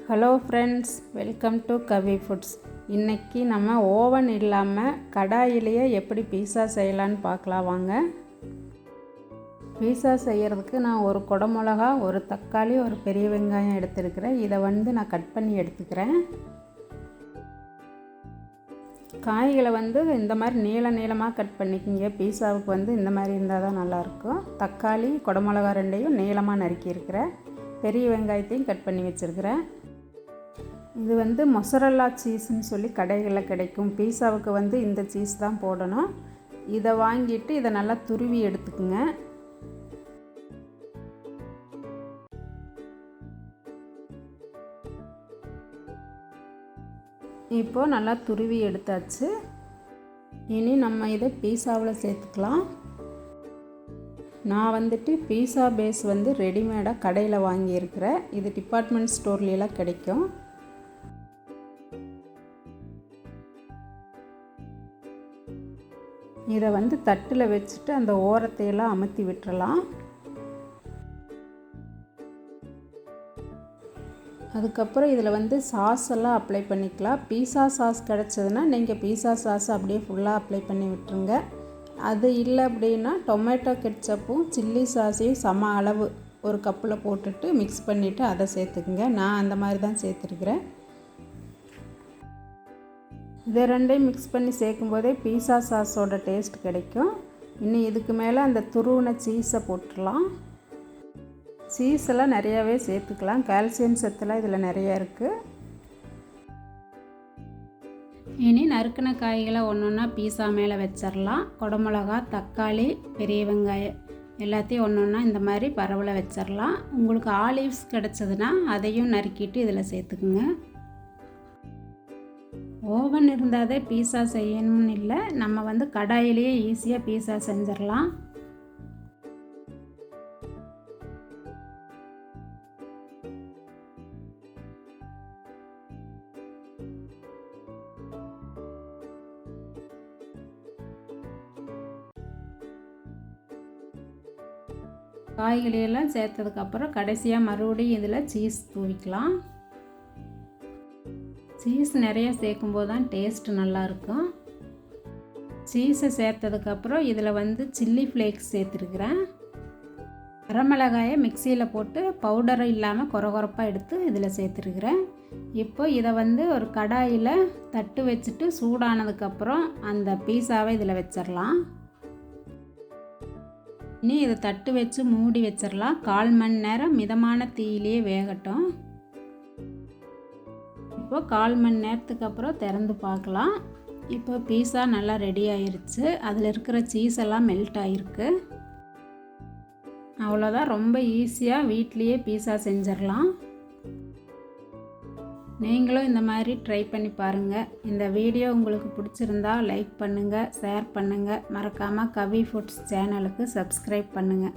Hello friends, welcome to Kavi foods. இன்றைக்கி நம்ம oven இல்லாமல் கடாயிலேயே எப்படி பீஸா செய்யலான்னு பார்க்கலாம் வாங்க. பீஸா செய்கிறதுக்கு நான் ஒரு குடமிளகா, ஒரு தக்காளி, ஒரு பெரிய வெங்காயம் எடுத்துருக்கிறேன். இதை நான் கட் பண்ணி எடுத்துக்கிறேன். காய்களை இந்த மாதிரி நீளமாக கட் பண்ணிக்கிங்க. பீஸாவுக்கு இந்த மாதிரி இருந்தால் தான் நல்லாயிருக்கும். தக்காளி, குடமிளகா ரெண்டையும் நீளமாக நறுக்கியிருக்கிறேன். பெரிய வெங்காயத்தையும் கட் பண்ணி வச்சுருக்கிறேன். இது மொசரல்லா சீஸ்ன்னு சொல்லி கடைகளில் கிடைக்கும். பீஸாவுக்கு இந்த சீஸ் தான் போடணும். இதை வாங்கிட்டு இதை நல்லா துருவி எடுத்துக்குங்க. இப்போது நல்லா துருவி எடுத்தாச்சு. இனி நம்ம இதை பீஸாவில் சேர்த்துக்கலாம். நான் பீஸா பேஸ் ரெடிமேடாக கடையில் வாங்கியிருக்கிறேன். இது டிபார்ட்மெண்ட் ஸ்டோர்லாம் கிடைக்கும். இதை தட்டில் வச்சுட்டு அந்த ஓரத்தையெல்லாம் அமுத்தி விட்டுறலாம். அதுக்கப்புறம் இதில் சாஸ் எல்லாம் அப்ளை பண்ணிக்கலாம். பீஸா சாஸ் கிடச்சதுன்னா நீங்கள் பீஸா சாஸ் அப்படியே ஃபுல்லாக அப்ளை பண்ணி விட்டுருங்க. அது இல்லை அப்படின்னா டொமேட்டோ கெட்சப்பும் சில்லி சாஸையும் சம அளவு ஒரு கப்பில் போட்டுட்டு மிக்ஸ் பண்ணிவிட்டு அதை சேர்த்துக்குங்க. நான் அந்த மாதிரி தான் சேர்த்துருக்குறேன். இதை ரெண்டையும் மிக்ஸ் பண்ணி சேர்க்கும்போதே பீஸா சாஸோட டேஸ்ட் கிடைக்கும். இன்னும் இதுக்கு மேலே அந்த துருவின சீஸை போட்டுடலாம். சீஸ் எல்லாம் நிறையாவே சேர்த்துக்கலாம். கால்சியம் சத்துலாம் இதில் நிறையா இருக்குது. இனி நறுக்கின காய்களை ஒன்று ஒன்றா பீஸா மேலே வச்சிடலாம். குடமிளகா, தக்காளி, பெரிய வெங்காயம் எல்லாத்தையும் ஒன்று ஒன்றா இந்த மாதிரி பரவலை வச்சிடலாம். உங்களுக்கு ஆலிவ்ஸ் கிடச்சதுன்னா அதையும் நறுக்கிட்டு இதில் சேர்த்துக்குங்க. ஓவன் இருந்தாதே பீஸா செய்யணும்னு இல்லை, நம்ம கடாயிலேயே ஈஸியாக பீஸா செஞ்சிடலாம். காய்கறியெல்லாம் சேர்த்ததுக்கப்புறம் கடைசியாக மறுபடியும் இதில் சீஸ் தூவிக்கலாம். சீஸ் நிறையா சேர்க்கும்போது தான் டேஸ்ட் நல்லாயிருக்கும். சீஸை சேர்த்ததுக்கப்புறம் இதில் சில்லி ஃப்ளேக்ஸ் சேர்த்துருக்குறேன். வரமிளகாயை மிக்சியில் போட்டு பவுடரும் இல்லாமல் கொரகொரப்பாக எடுத்து இதில் சேர்த்துருக்குறேன். இப்போ இதை ஒரு கடாயில் தட்டு வச்சுட்டு சூடானதுக்கப்புறம் அந்த பீஸாவை இதில் வச்சிடலாம். இனி இதை தட்டு வச்சு மூடி வச்சிடலாம். 1/4 மணி நேரம் மிதமான தீயிலே வேகட்டும். இப்போது 1/4 மணி நேரத்துக்கு அப்புறம் திறந்து பார்க்கலாம். இப்போ பீஸா நல்லா ரெடி ஆயிருச்சு. அதில் இருக்கிற சீஸ் எல்லாம் மெல்ட் ஆகிருக்கு. அவ்வளோதான், ரொம்ப ஈஸியாக வீட்லேயே பீஸா செஞ்சிடலாம். நீங்களும் இந்த மாதிரி ட்ரை பண்ணி பாருங்கள். இந்த வீடியோ உங்களுக்கு பிடிச்சிருந்தா லைக் பண்ணுங்கள், ஷேர் பண்ணுங்கள். மறக்காமல் கவி ஃபுட்ஸ் சேனலுக்கு சப்ஸ்கிரைப் பண்ணுங்கள்.